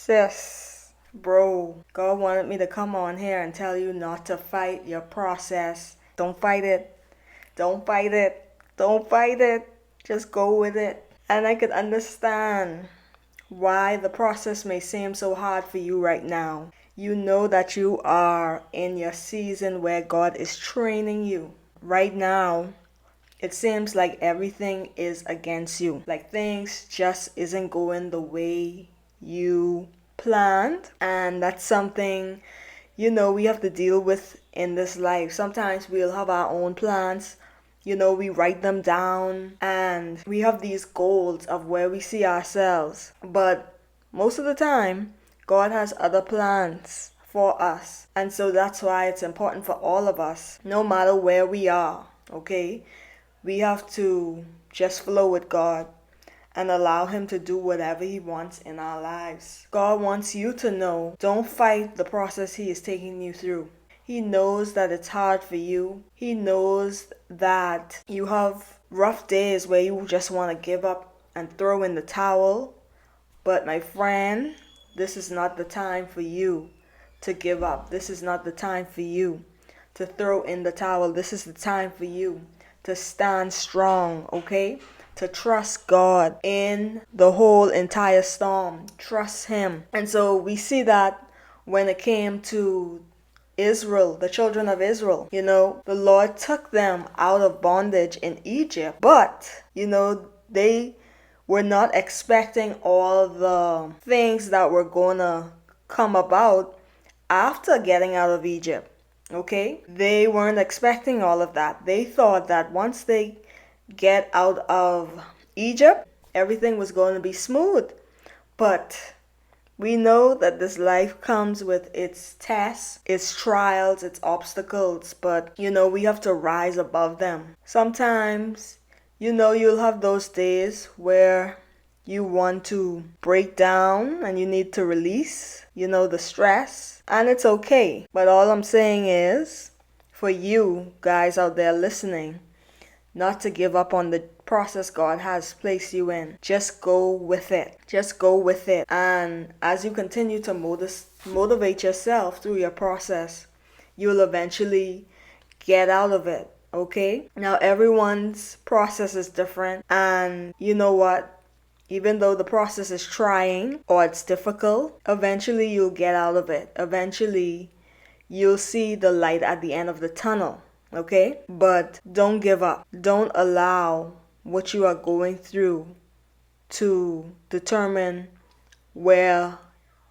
Sis, bro, God wanted me to come on here and tell you not to fight your process. Don't fight it. Don't fight it. Don't fight it. Just go with it. And I could understand why the process may seem so hard for you right now. You know that you are in your season where God is training you. Right now, it seems like everything is against you. Like things just isn't going the way you planned. And that's something, we have to deal with in this life. Sometimes we'll have our own plans. We write them down and we have these goals of where we see ourselves. But most of the time, God has other plans for us. And so that's why it's important for all of us, no matter where we are, okay? We have to just flow with God and allow Him to do whatever He wants in our lives. God wants you to know, don't fight the process He is taking you through. He knows that it's hard for you. He knows that you have rough days where you just want to give up and throw in the towel. But my friend, this is not the time for you to give up. This is not the time for you to throw in the towel. This is the time for you to stand strong, okay? To trust God in the whole entire storm. Trust Him. And so we see that when it came to Israel, the children of Israel, the Lord took them out of bondage in Egypt. But, they were not expecting all the things that were going to come about after getting out of Egypt. Okay? They weren't expecting all of that. They thought that once they get out of Egypt, everything was going to be smooth. But we know that this life comes with its tests, its trials, its obstacles. But, we have to rise above them. Sometimes, you'll have those days where you want to break down and you need to release, the stress. And it's okay. But all I'm saying is, for you guys out there listening, not to give up on the process God has placed you in. Just go with it. Just go with it. And as you continue to motivate yourself through your process, you'll eventually get out of it. Okay? Now, everyone's process is different. And you know what? Even though the process is trying or it's difficult, eventually you'll get out of it. Eventually, you'll see the light at the end of the tunnel. Okay? But don't give up. Don't allow what you are going through to determine where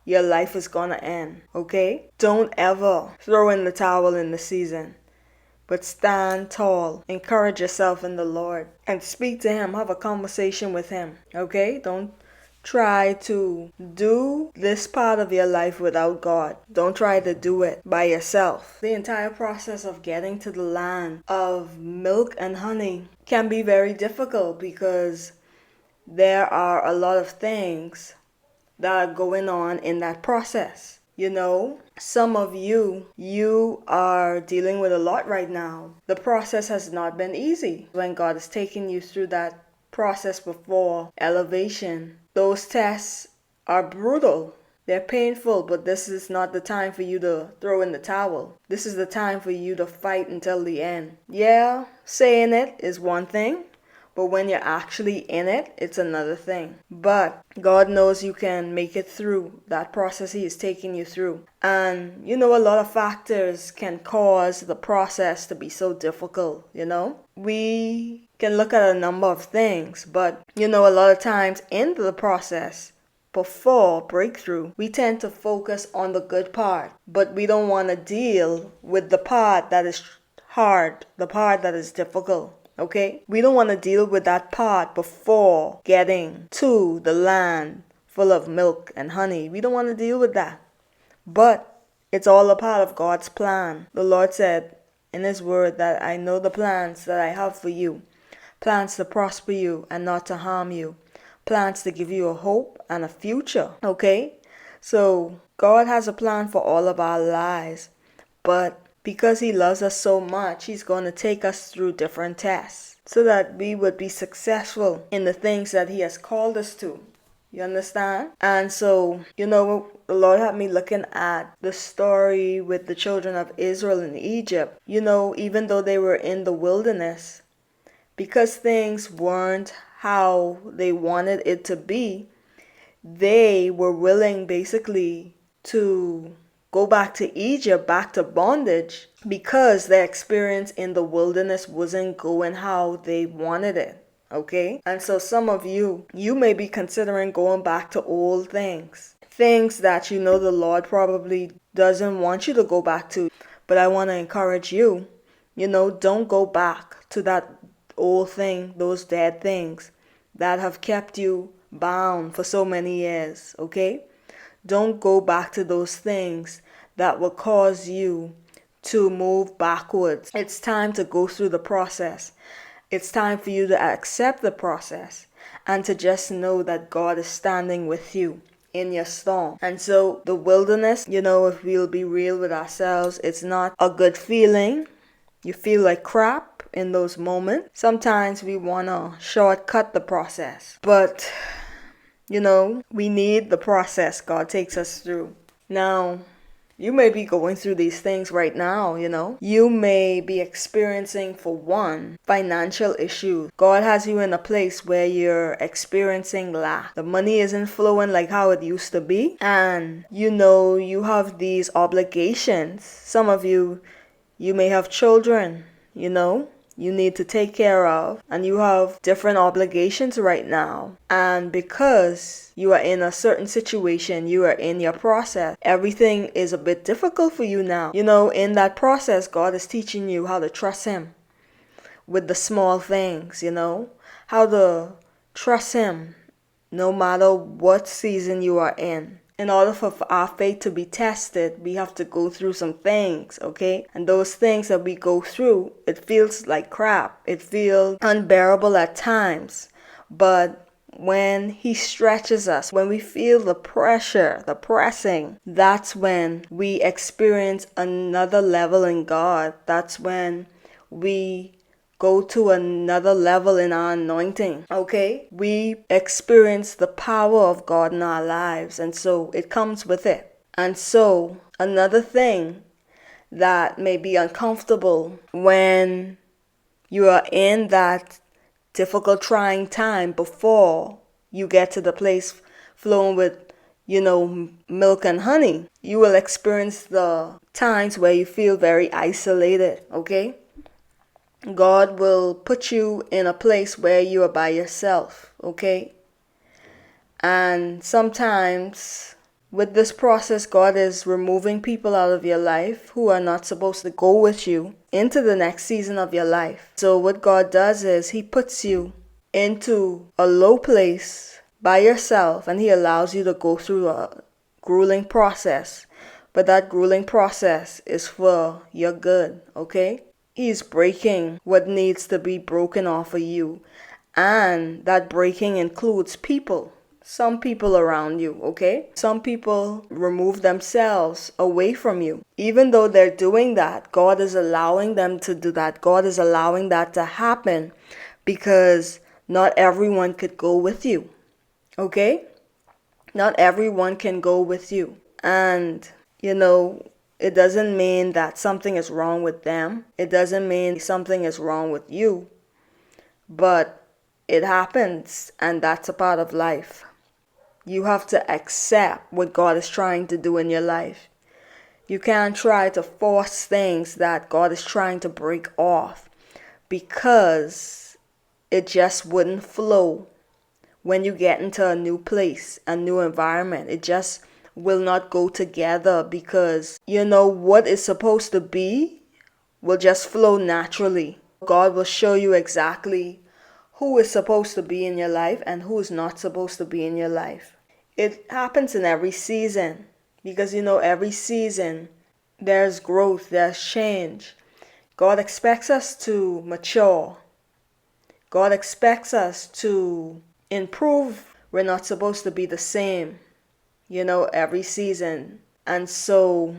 your life is going to end. Okay? Don't ever throw in the towel in the season. But stand tall. Encourage yourself in the Lord. And speak to Him. Have a conversation with Him. Okay? Don't try to do this part of your life without God. Don't try to do it by yourself. The entire process of getting to the land of milk and honey can be very difficult because there are a lot of things that are going on in that process. Some of you are dealing with a lot right now. The process has not been easy. When God is taking you through that process before elevation, those tests are brutal. They're painful, but this is not the time for you to throw in the towel. This is the time for you to fight until the end. Yeah, saying it is one thing, but when you're actually in it, it's another thing. But God knows you can make it through that process He is taking you through. And, a lot of factors can cause the process to be so difficult, We can look at a number of things, but, a lot of times in the process, before breakthrough, we tend to focus on the good part, but we don't want to deal with the part that is hard, the part that is difficult. Okay? We don't want to deal with that part before getting to the land full of milk and honey. We don't want to deal with that. But it's all a part of God's plan. The Lord said in His word that I know the plans that I have for you. Plans to prosper you and not to harm you. Plans to give you a hope and a future. Okay? So God has a plan for all of our lives. But because He loves us so much, He's going to take us through different tests so that we would be successful in the things that He has called us to. You understand? And so, the Lord had me looking at the story with the children of Israel in Egypt. Even though they were in the wilderness, because things weren't how they wanted it to be, they were willing basically to go back to Egypt, back to bondage, because their experience in the wilderness wasn't going how they wanted it. Okay? And so some of you may be considering going back to old things. Things that the Lord probably doesn't want you to go back to. But I want to encourage you, don't go back to that old thing, those dead things that have kept you bound for so many years. Okay? Don't go back to those things that will cause you to move backwards. It's time to go through the process. It's time for you to accept the process and to just know that God is standing with you in your storm. And so the wilderness, if we'll be real with ourselves, it's not a good feeling. You feel like crap in those moments. Sometimes we want to shortcut the process. But, we need the process God takes us through. Now, you may be going through these things right now, You may be experiencing, for one, financial issues. God has you in a place where you're experiencing lack. The money isn't flowing like how it used to be. And, you have these obligations. Some of you may have children, you need to take care of, and you have different obligations right now. And because you are in a certain situation, you are in your process, everything is a bit difficult for you now. In that process, God is teaching you how to trust Him with the small things, how to trust Him no matter what season you are in. In order for our faith to be tested, we have to go through some things, okay? And those things that we go through, it feels like crap. It feels unbearable at times. But when He stretches us, when we feel the pressure, the pressing, that's when we experience another level in God. That's when we go to another level in our anointing, okay? We experience the power of God in our lives, and so it comes with it. And so another thing that may be uncomfortable when you are in that difficult, trying time before you get to the place flowing with, milk and honey, you will experience the times where you feel very isolated, okay? God will put you in a place where you are by yourself, okay? And sometimes with this process, God is removing people out of your life who are not supposed to go with you into the next season of your life. So what God does is He puts you into a low place by yourself, and He allows you to go through a grueling process. But that grueling process is for your good, okay? He's breaking what needs to be broken off of you. And that breaking includes people. Some people around you, okay? Some people remove themselves away from you. Even though they're doing that, God is allowing them to do that. God is allowing that to happen because not everyone could go with you, okay? Not everyone can go with you. And, it doesn't mean that something is wrong with them. It doesn't mean something is wrong with you. But it happens, and that's a part of life. You have to accept what God is trying to do in your life. You can't try to force things that God is trying to break off, because it just wouldn't flow when you get into a new place, a new environment. It just will not go together, because what is supposed to be will just flow naturally. God will show you exactly who is supposed to be in your life and who is not supposed to be in your life. It happens in every season, because every season there's growth, there's change. God expects us to mature. God expects us to improve. We're not supposed to be the same, every season. And so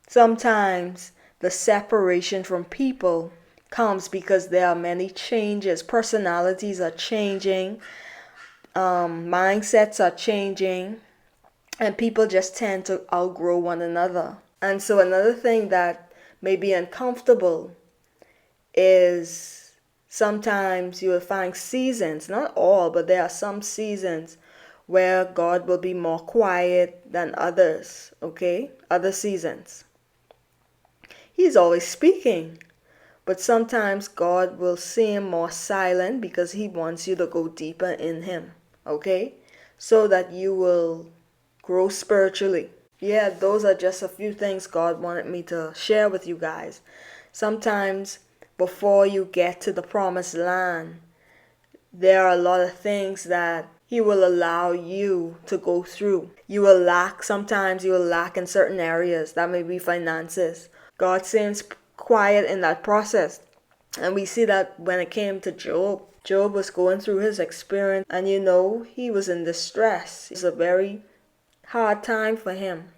sometimes the separation from people comes because there are many changes. Personalities are changing. Mindsets are changing, and people just tend to outgrow one another. And so another thing that may be uncomfortable is sometimes you will find seasons, not all, but there are some seasons where God will be more quiet than others, okay? Other seasons. He's always speaking, but sometimes God will seem more silent because He wants you to go deeper in Him, okay? So that you will grow spiritually. Yeah, those are just a few things God wanted me to share with you guys. Sometimes before you get to the promised land, there are a lot of things that He will allow you to go through. Sometimes you will lack in certain areas. That may be finances. God seems quiet in that process. And we see that when it came to Job. Job was going through his experience, and he was in distress. It was a very hard time for him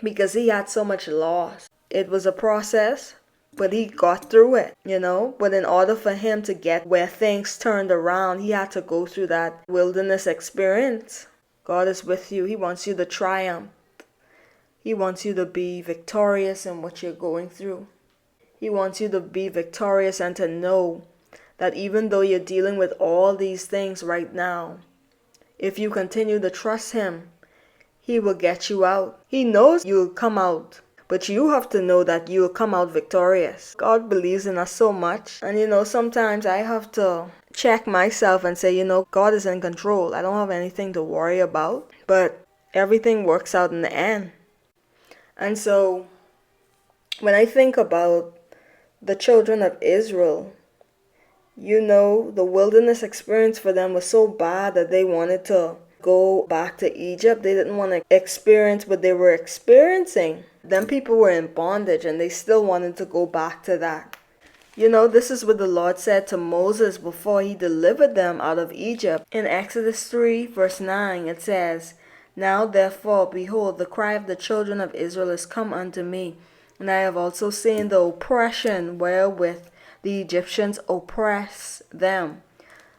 because he had so much loss. It was a process, but he got through it, But in order for him to get where things turned around, he had to go through that wilderness experience. God is with you. He wants you to triumph. He wants you to be victorious in what you're going through. He wants you to be victorious and to know that even though you're dealing with all these things right now, if you continue to trust Him, He will get you out. He knows you'll come out, but you have to know that you'll come out victorious. God believes in us so much. And sometimes I have to check myself and say, God is in control. I don't have anything to worry about, but everything works out in the end. And so when I think about the children of Israel, the wilderness experience for them was so bad that they wanted to go back to Egypt. They didn't want to experience what they were experiencing. Then people were in bondage and they still wanted to go back to that. This is what the Lord said to Moses before He delivered them out of Egypt. In Exodus 3 verse 9 it says, "Now therefore, behold, the cry of the children of Israel is come unto me, and I have also seen the oppression wherewith the Egyptians oppress them."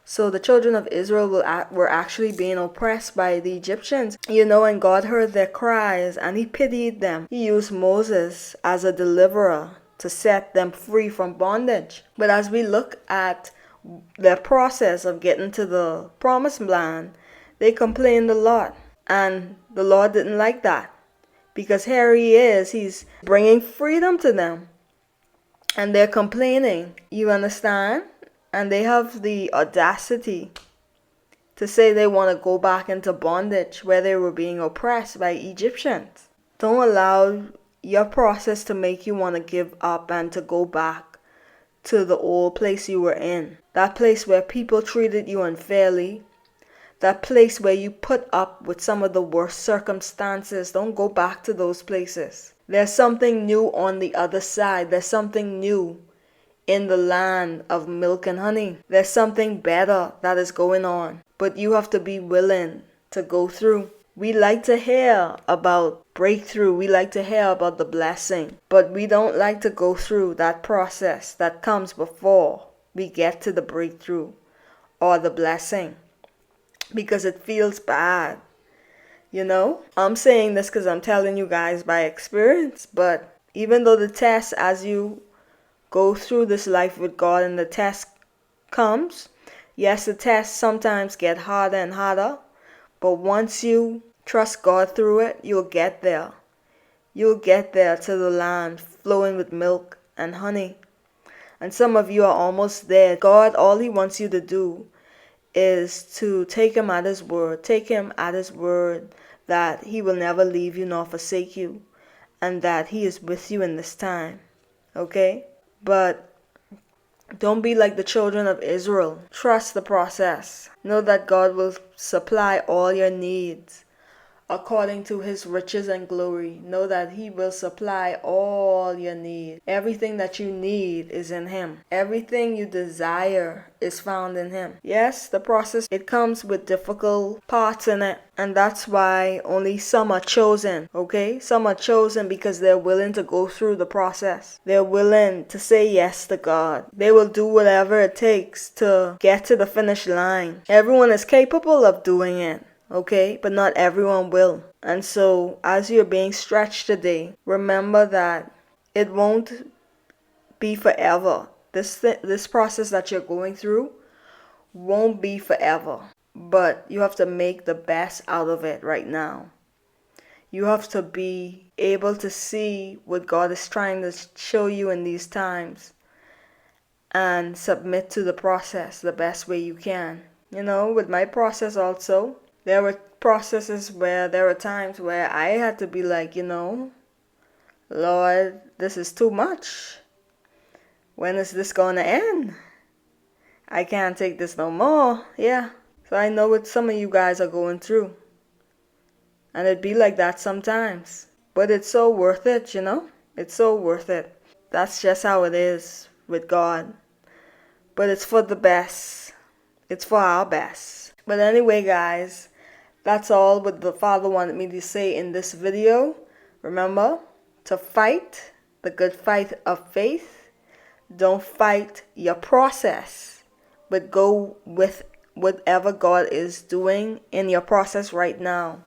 So the children of Israel were actually being oppressed by the Egyptians, and God heard their cries and He pitied them. He used Moses as a deliverer to set them free from bondage. But as we look at the process of getting to the promised land, they complained a lot, and the Lord didn't like that, because here He is, He's bringing freedom to them, and they're complaining. You understand? And they have the audacity to say they want to go back into bondage where they were being oppressed by Egyptians. Don't allow your process to make you want to give up and to go back to the old place you were in. That place where people treated you unfairly. That place where you put up with some of the worst circumstances. Don't go back to those places. There's something new on the other side. There's something new in the land of milk and honey. There's something better that is going on. But you have to be willing to go through. We like to hear about breakthrough. We like to hear about the blessing. But we don't like to go through that process that comes before we get to the breakthrough or the blessing, because it feels bad. I'm saying this because I'm telling you guys by experience. But even though the test, as you go through this life with God and the test comes, yes, the tests sometimes get harder and harder, but once you trust God through it, you'll get there. You'll get there to the land flowing with milk and honey. And some of you are almost there. God, all He wants you to do is to take Him at His word. Take Him at His word that He will never leave you nor forsake you, and that He is with you in this time. Okay? But don't be like the children of Israel. Trust the process. Know that God will supply all your needs according to his riches and glory. Know that he will supply all your need. Everything that you need is in him. Everything you desire is found in him. Yes, the process, it comes with difficult parts in it. And that's why only some are chosen, okay? Some are chosen because they're willing to go through the process. They're willing to say yes to God. They will do whatever it takes to get to the finish line. Everyone is capable of doing it. Okay, but not everyone will. And so, as you're being stretched today, remember that it won't be forever. This process that you're going through won't be forever. But you have to make the best out of it right now. You have to be able to see what God is trying to show you in these times and submit to the process the best way you can. You know, with my process also, there were processes where there were times where I had to be like, Lord, this is too much. When is this going to end? I can't take this no more. Yeah. So I know what some of you guys are going through. And it'd be like that sometimes. But it's so worth it, It's so worth it. That's just how it is with God. But it's for the best. It's for our best. But anyway, guys, that's all what the Father wanted me to say in this video. Remember to fight the good fight of faith. Don't fight your process, but go with whatever God is doing in your process right now.